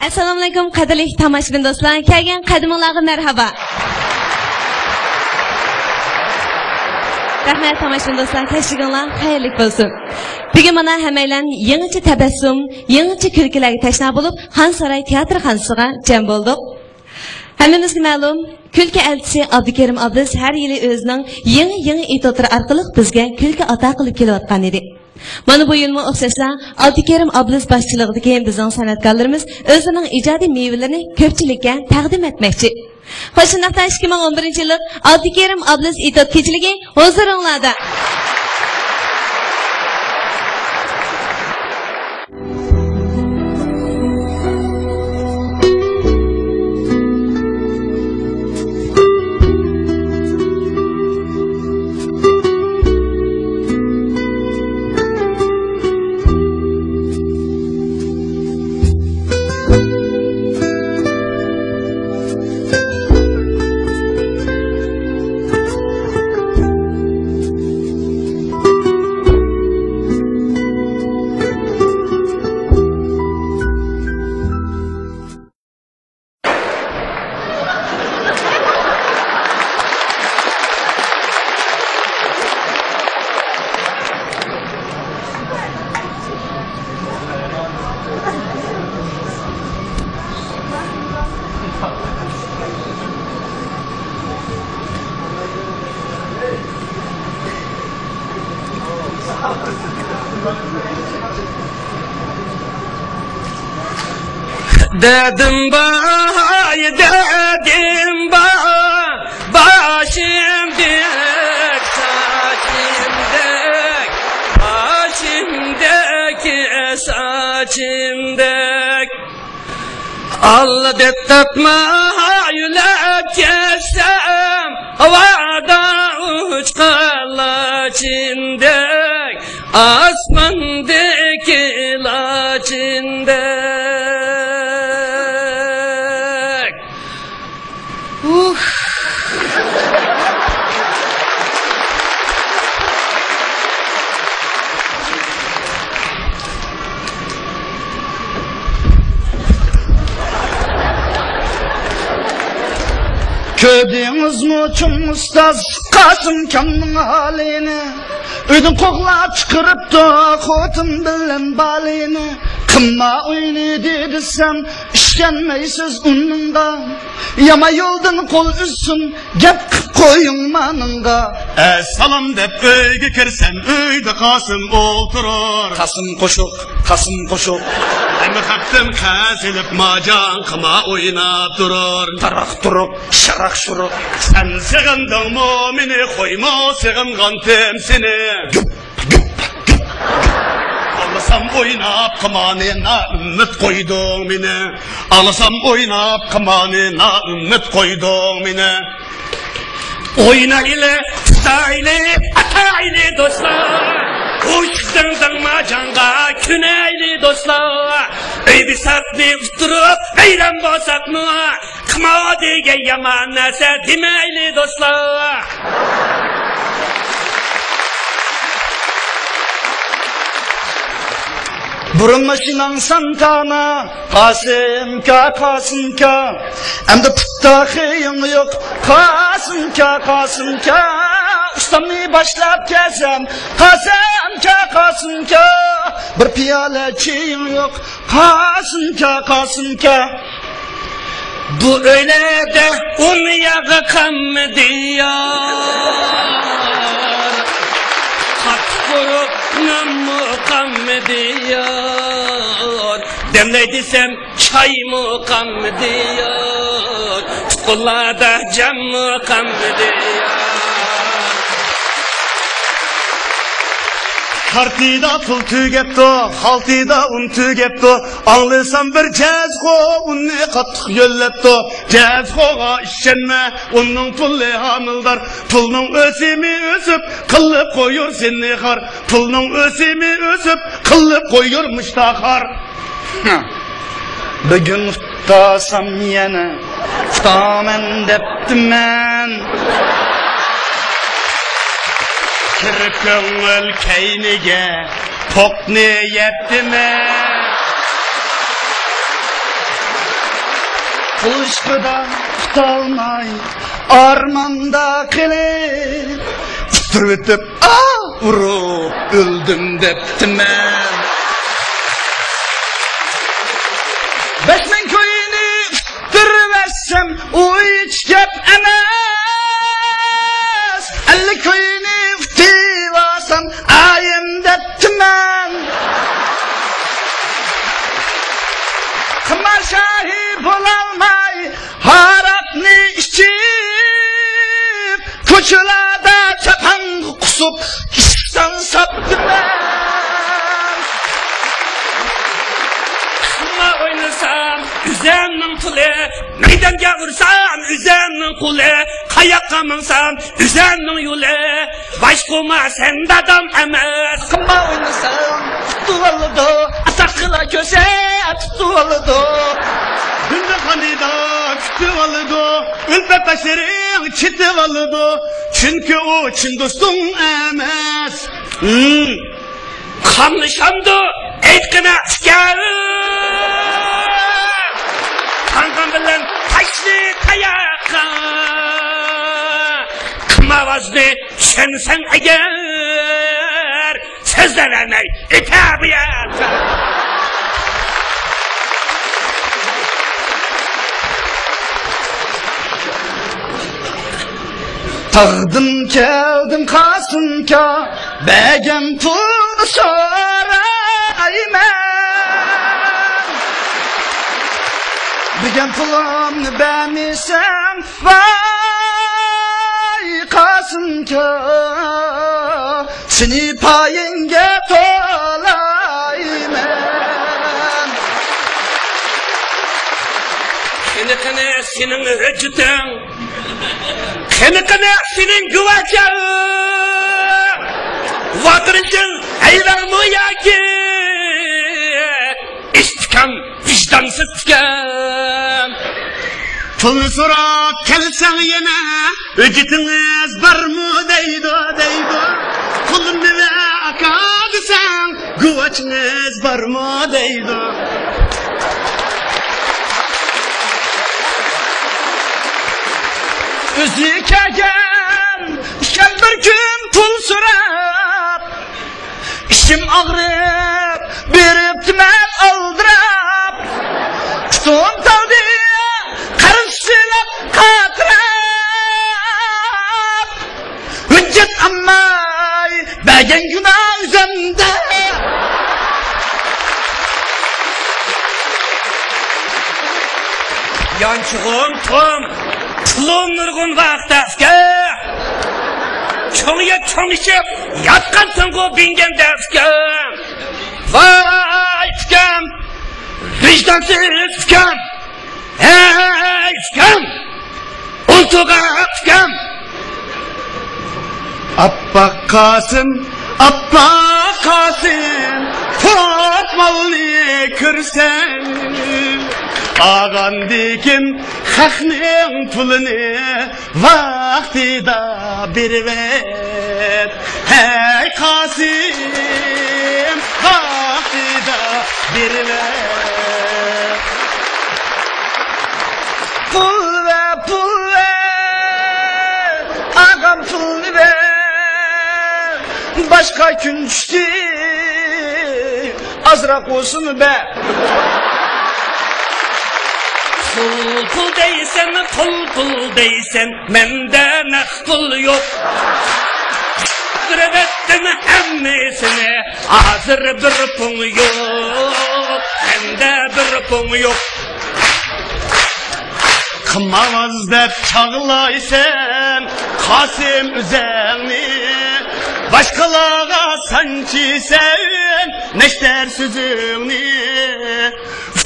Assalomu alaykum qadrli tomoshabin do'stlar, kelgan qadimlarga marhaba. Rahmat tomoshabin do'stlar, tashrifinglar xayrli bo'lsin. Bugun mana hammalar yangicha tabassum, yangicha kulkilarga tashna bo'lib, Xonsaroy teatr xonasiga jam bo'ldik. Hammamizga ma'lum, kulki elchisi Abdukerim Abduz har yili o'zining yangi etotlari orqali bizga kulki ato qilib kelayotgan edi. Mana bu yilmi o'xshashlar Abdukerim Abduz boshchiligidagi bizning san'atkorlarimiz o'zining ijodiy mevalarini ko'pchilikka taqdim etmoqchi. Xo'shnaqta 2011-yillik Abdukerim Abduz etot kechiligi huzuringlarda. Dedim başım dek, saçım dek, Allah dettatma yülep geçsem, havada uçkallaçım dek, asmandaki laçım dek. Kördünüz mü çum ustaz Kasım Kam'ın halini? Ödün kokla çıkarıptı kotum bilen balini. Kımma oynadı desem işkenmeysiz ununga. Yama yoldan kol üstün gep koyun manınga. Salam dep öyge kirsen öyde Kasım oturur. Kasım koşuk. Hem hakkım kesilip macan kıma oynap durur. Tarak duruk, şarak şuruk. Sen sığındın mümini koyma sığıngan temsini. Alasam oynap kımanına ümmet koydun beni. Alasam oynap kımanına ümmet koydun beni. Oyna ile, tuta ile, ata ile dostlar. Uçtun macanga, küneyli dostlar. Öybi sartni usturup, eylem bosak mı? Kıma degen yaman nerse demeyli dostlar. Burun maşinan santana Kasım ka Hem de putta kıyın yok Kasım ka Ustamı başlap kesem Kasım ka Bir piyale çiğin yok Kasım ka Bu öyle de un yağı kam diyor Kat vurup namı kam diyor Demlediysem çay mı kam diyor Çukurlarda cam mı kam diyor Partida pul tügetto, haltida un tügetto. Anlısam bir cezgo unni kattık yölletto. Cezgoga işenme, onun pulli hamildar. Pulnun ösimi ösüp, kılıp koyur seni kar. Pulnun ösimi ösüp, kılıp koyurmuş da kar. Bugün tutasam yine Tutamen deptim ben Kirip göngül keynige Tok niyetime Kılıçkıdan tutalmay armanda kılıp Tırvitip vurup öldüm deptim ben 5000 köyünü tırversem o hiç gep emez 50 köyünü tivasam ayım deptim ben Kımar şahip olalmay harapni içip Koçularda çapan kusup işten saptım ben Kıma oynasam üzerinin pulu Meydanga vursam üzerinin kulu Kayakka minsam üzerinin yolu Başkuma sen dadam emez Kımar oynasam tutuvalıdı Atakıla köse tutuvalıdı Hünde kanida kütüp alıdı Ülpet taşların çitip alıdı Çünkü o Çin dostum emez Kanlışamdı etkine çıkar Kankam bilen taşlı kayakka Kıma vazdı şensen eğer Sözlerine itabiyat Tağdım keldim kasınka Begem pul sorayım Begem pulum bemisem Vay kasınka Seni payenge tolayım Kene senin öcütün Kene senin güvacın Vatırıcın eyler mu ya ki İstikam vicdansız tıkan Pul sorak kelsen yine Öcütünüz var mı deydi Pulun neve akadı sen Güvaçınız var mı deydi Özü kegen bir gün pul sürep İşim ağrıp bir tümen aldırap Tutum tavdi karışılap katırap Hüccet ammay begen günah üzerinde Yançığım Tom Pulun nurgun vaktaska Çoğuya içip yatkansın ko bingen derska Vay tükam Vicdansız tükam Hey tükam Untuğa tükam Abbak Kasım Fatmalı kırsen Ağan dikim Hakның pulunu Vaktida bir ver Hey Kasım Vaktida bir ver Pul ver Ağam pul ver Başka gün düştü Azrak olsun be Pul deysen, pul deysen Mende nak pul yok Kırvettim hemmisini Hazır bir pul yok Mende bir pul yok Kımavaz dep çağlaysen Kasım üzerni Başkalara sanki sen Neşter sözünü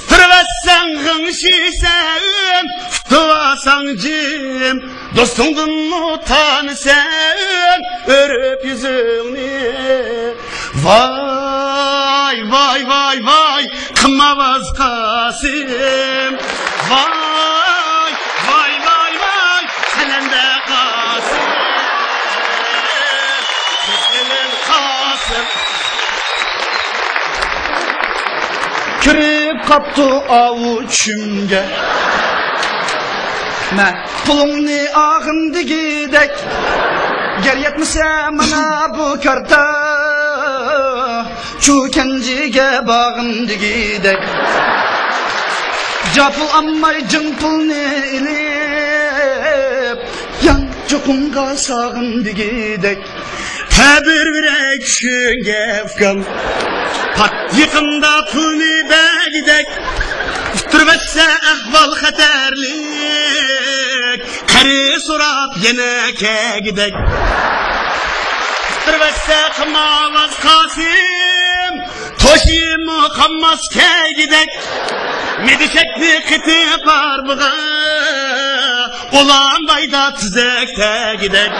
Tırvessen hınşisen Tuvasan cim Dostundun utan sen Örüp yüzünü Vay vay vay vay Kımavaz Kasım Vay vay vay vay Selende Kasım Senin Kasım Kürüp kaptı avuçumga Men pulumni ağındigidek Ger yetmese mana bu karta Şu kencige bağındigidek Japul ammay cın pulni ilip Yan cukunga sağındigidek Tabir verek şünge ufkam Pat yıkımda pulni begidek Üstürmezse ahval xatarlik Kari surap yeneke gidek Üstürmezse kımavaz kasim Toşimu kammaz ke gidek Medişekli kıtı parmığa Olan bayda tüzekte gidek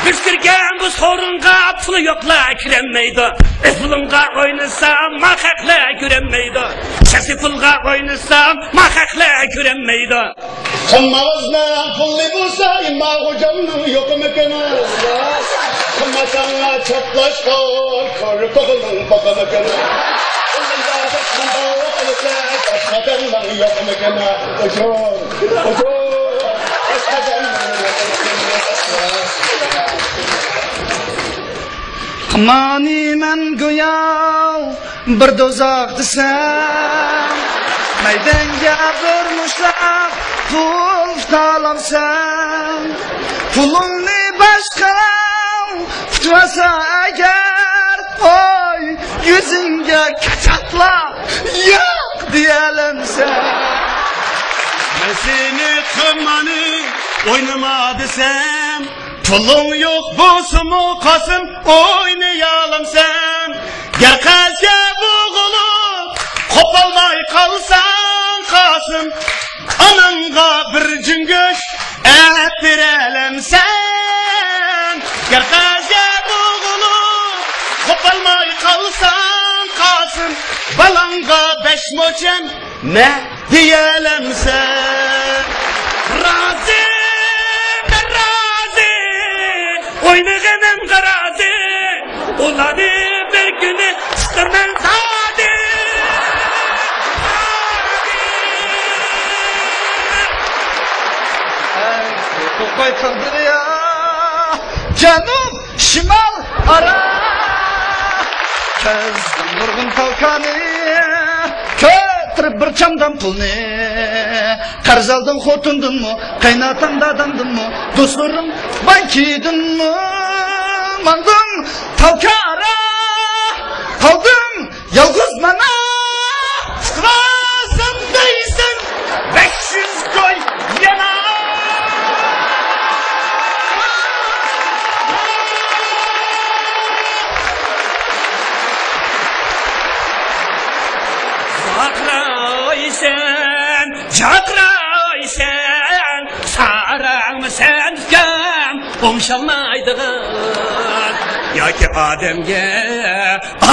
Düşkürgen bu sorunga pulu yokla kirenmeydi. Pulunga oynasam makakla gürenmeydi. Sesi pulga oynasam makakla gürenmeydi. Kımavazla pulli bulsa imma hocamın yok mekana Kımasanla çaplaş kor kokulun bakalım Başkalarından yok mekana Oçor Mani men goyav bir dozaq desem Maydanga durmuşlar pul talamsam Pulunni başka tutmasa eğer Oy yüzünge kaçatla yok diyelimsen Ben seni kımanı oynama desem Pulun yok bozumu kasım oynayalım sen Gel kalse boğulup kopalmay kalsan kasım Ananga bir cüngüş et verelim sen Gel kalse boğulup kopalmay kalsan kasım Balanga beş moçen ne diyelim sen Razı Oynağınım garazi Ulanı bir günü sıkırmen zade Kokay kaldır ya Canım şimal ara Kezdim nurgun kalkanı Kötürüp bir çamdan pulni Qarz aldın xotundun mu Qaynatan dadandın mu Dostlarım bankidin mu Mandım tavkara Kaldım yalgız mana Sıkvazımdaysın 500 koy yana Çakraysen Sarang mı sen gam Omşalmaydığın Ya ki Adem'ge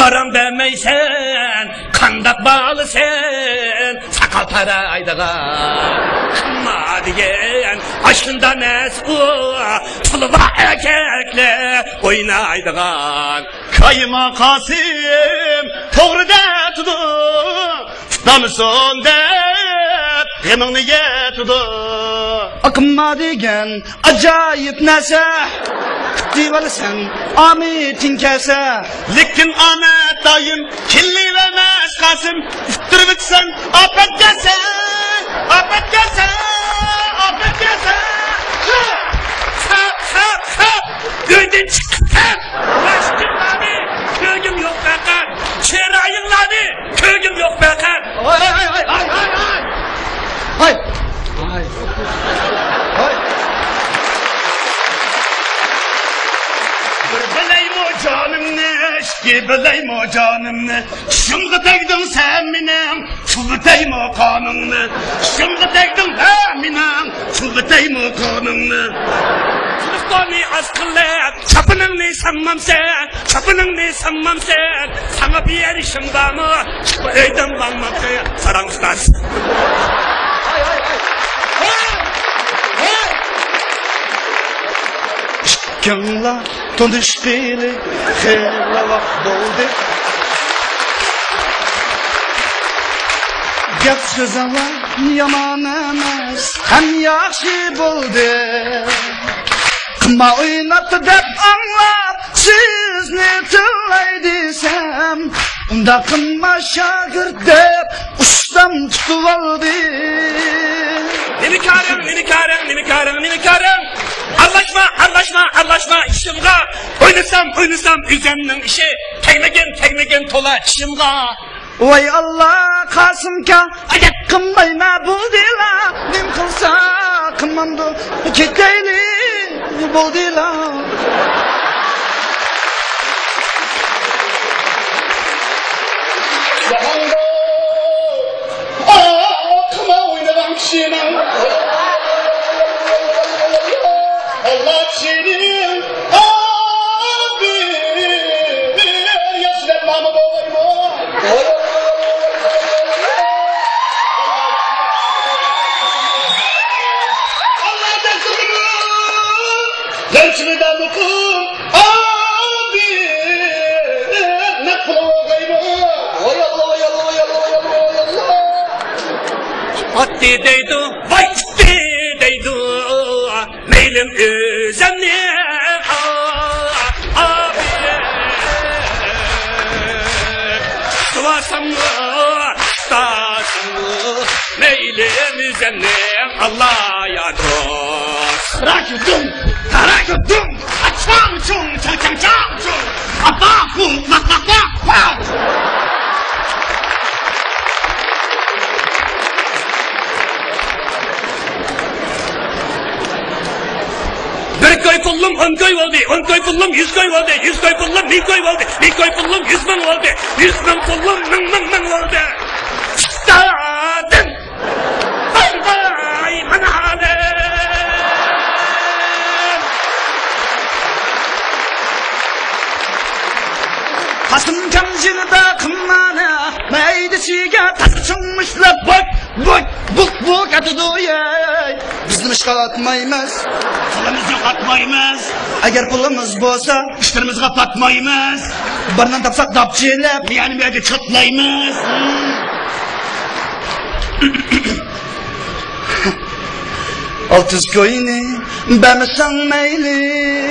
Aram demeysen Kandak bağlı sen Sakal taraydığın Kımma diyen Aşkından esbu Tılıva erkekle Oynaydığın Kayma Kasım Doğru da tudum Namıson dep Gımını ye tudum Akımma degen acayip nese Divalı sen Ahmet'in kese Lekin Ahmet dayım Killi vermez Kasım Üftür bitsen Afet gelse Afet gelse Afet gelse Gördün çıktın Başkınladı Kölgüm yok bakar Çerayınladı Kölgüm yok bakar Hay Bileyim o canım ne eşki bileyim o canım ne Şimdi tekdin sen minem Çulutayım o kanını Şimdi tekdin ben minem Çulutayım o kanını Çocuklarını askıllet Çapınını sanmam sen Çapınını sanmam sen Sana bir erişim var mı Bu öyden lanmam sen Sarang ustaz Kınla tonduş bili Xeyla vakt doldu Gap so'zlar yomon emas, ham yaxshi bo'ldi. Qimma o'ynatdi deb anglab, sizni tillay desam, unda qimma shogird deb ustam tutib oldi. Nimi karang. Arlaşma işimga. Oynasam üzemnin işi. Tegmegen tola işimga. Voy Allah Qasımka, ajab qilmayma bo'ldila. Nim qilsa qilmamdi, ketayli bo'ldila. Qima o'ynagan kishini Allah senin abi yaşlanmamı boğayma. Allah dersini gençliğden okum abi ne boğayma. Oy Allah. Atti deydu, vay itti deydu. Meylim üzemni abi. Sıvasam mı, stasam mı? Meylim üzemni Allah'a dost. Taraküdüm, çam çum, abakum, Bir koy pullum 10 koy oldu, 10 koy pullum 100 koy oldu, 100 koy pullum 1000 koy oldu, 1000 koy pullum 100 bin oldu, 100 bin pullum 1000 oldu. Stadın! Vay manalım! Qasım kamjilida qilmani, maydisiga tasqinmishlar buk atidi ey. Bizni ishga atmaymiz. pulimizni qatmaymiz. Agar pulimiz bo'lsa, İşlerimizga patmaymiz. birdan topsak dapchilab, Yani bir yerde çatlaymiz. Altız koyni bemisan mayli,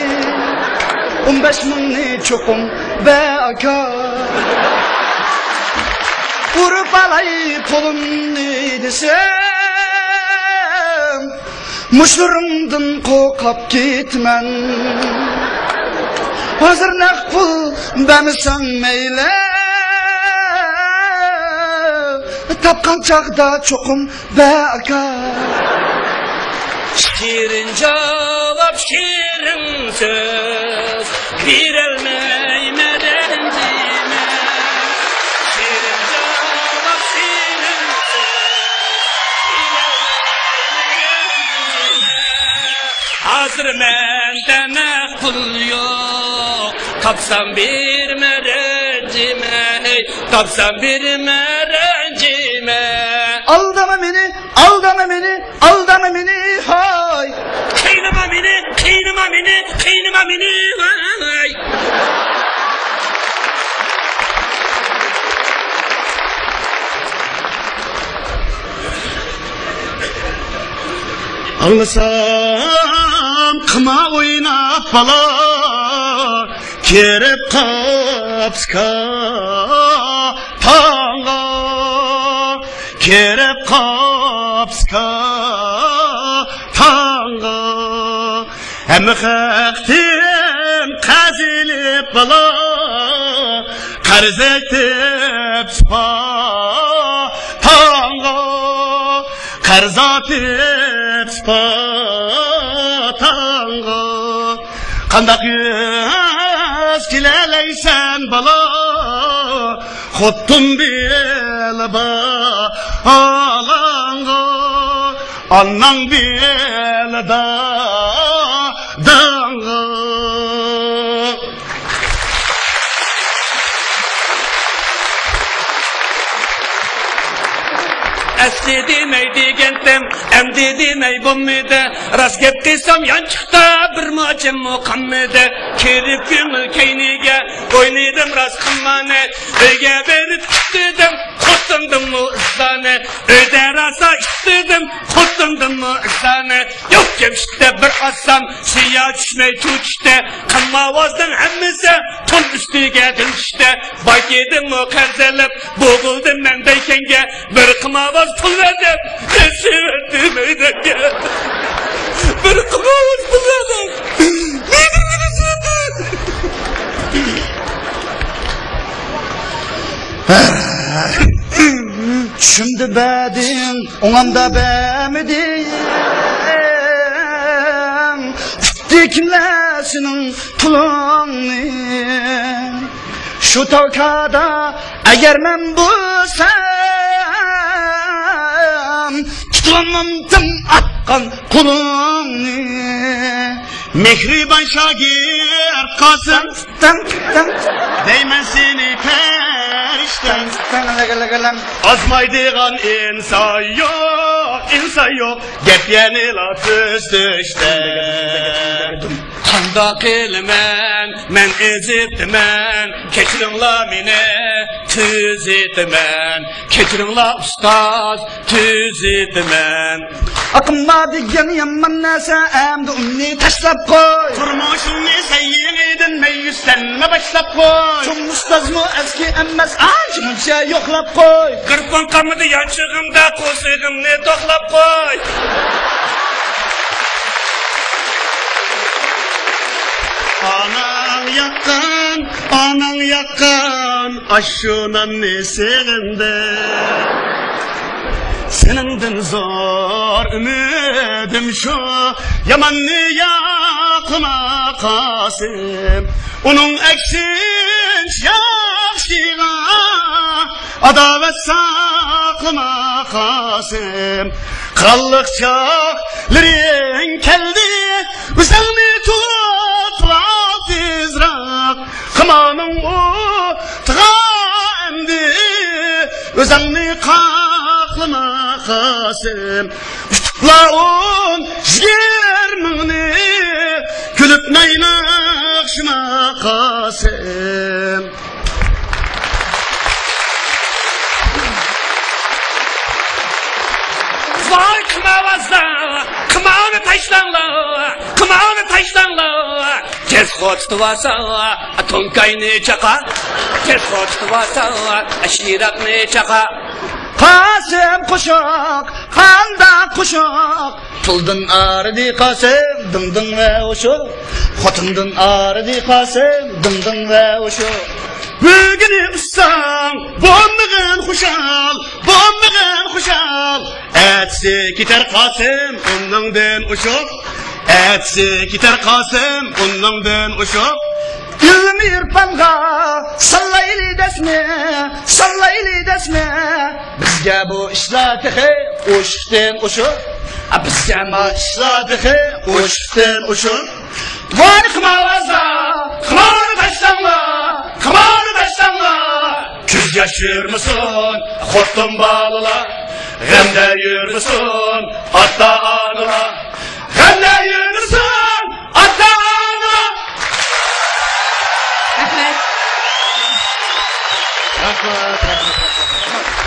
15 mingni cho'qim baka. Urib alay pulimni desam, mushurimdan qo'rqib ketman. Hozir naq pul bemisan mayli, tapqan chaqda cho'qim baka. Şirin cevap şirin söz verilmeymeden dime. Şirin cevap şirin söz verilmeymeden dime. Hazır mende pul yok, tapsam bir merecime, tapsam bir merecime. Aldama beni, hay. Kıynıma beni, vay. Anlasam kıma oynap bala kerep kapska tanga kerep kapska tanga hem haktim kazilip bala karz etip spa tanga karz etip spa tanga kandak yüz kileleysen bala Xottun belba alanga annan belda danga Asli demey degendim, emdi demey bulmaydı. Rast gittiysem yançıkta bir maçım mukammede. Kerip gümül keynige, oynaydım rast kılmane. Öge verip gittim, kutundum mu ıslane. bassam siya düşmey tutuşta Kınmavazdan hemmisi ton üstüge dilişte Bak yedim o kerzelip boğuldum ben beykenge Bir kınmavaz pul verdim Nesi verdim eydenge Bir kınmavaz pul verdim Şimdi bedin, onamda bemedin Tuttu kimlesinin pulunu Şu tavkada eğer men bulsam Tutulamam tüm akkan kulunu Mehriban şagir Kasım Değmen seni perişten Azmaydıgan insan yok Gep yeni laf üstüşte Kanda kılmen, men ezitmen Keçirinla mine tüz etmen Keçirinla ustaz tüz etmen Akımma diyen yaman nese emdi unni taşlap koy Turmuşun seyin edin meyyüslenme başlap koy Çok ustaz mı eski emmez şunca yoklap koy Kırpın kamıdı yançığımda kozugumni toklap koy Anan yakkan Aşunan nesiginde Senindin zor ümidim şu Yamanlı yakma Kasım Onun eksinç yakşığa Adavet sakma Kasım Krallık çağların keldi Üzerini tutla tizrak Kımanın o tığa Özünü kaklama Kasım Tutla on jgermini Külüp naynakşıma Kasım Vay kımavazda Kımavını taşlanla Tez xoçtu varsa Tonkayını çaka Tez xoçtu varsa Aşirakını çaka Kasım kuşak, kanda kuşak Pıldın ağrıdı Kasım, dındın ve uşuk Xotundun ağrıdı Kasım, dındın ve uşuk Bugünü ustam, bombağın kuşal Etsi gider Kasım, ondan uşuk Etsi gider Kasım, ondan uşuk Gülmür panga, sallaylı desme Bizge bu işlatığı, uşukten uşuk Bizge bu işlatığı, uşukten uşuk Var kımavazda, kımavanı taşlanla Küz yaşır mısın Xottun balıla Gemde yür müsün Atta anıla Gemde yür müsün Atta anıla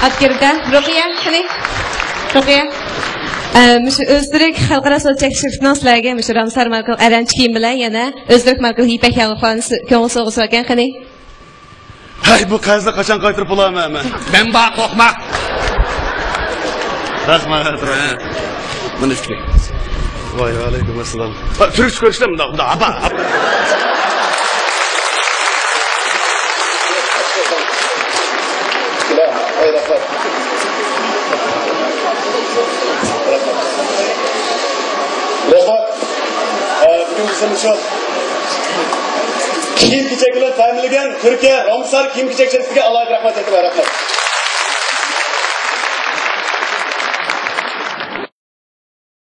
Akirga, Rukiya, hani? Rukiya. Öztürk Xalqaro So'zchak shirkatining sizlarga Mr. Ramsar marka aranch kiyim bilan yana Öztürk marka ipak yalg'on ko'ngil so'g'isi ekan, qani? Hay bu qarzda qachon qaytirib olaman men? Ben bak qo'rqma. Rahmat. Mana shu. Voy alaykum assalom. Turist ko'rishlar bunda. Aba. Bugün bizim şu kiyim-kechak bilan ta'minlangan Turkiya Ramsar kiyim-kechak shirkatiga alohida rahmat aytaman.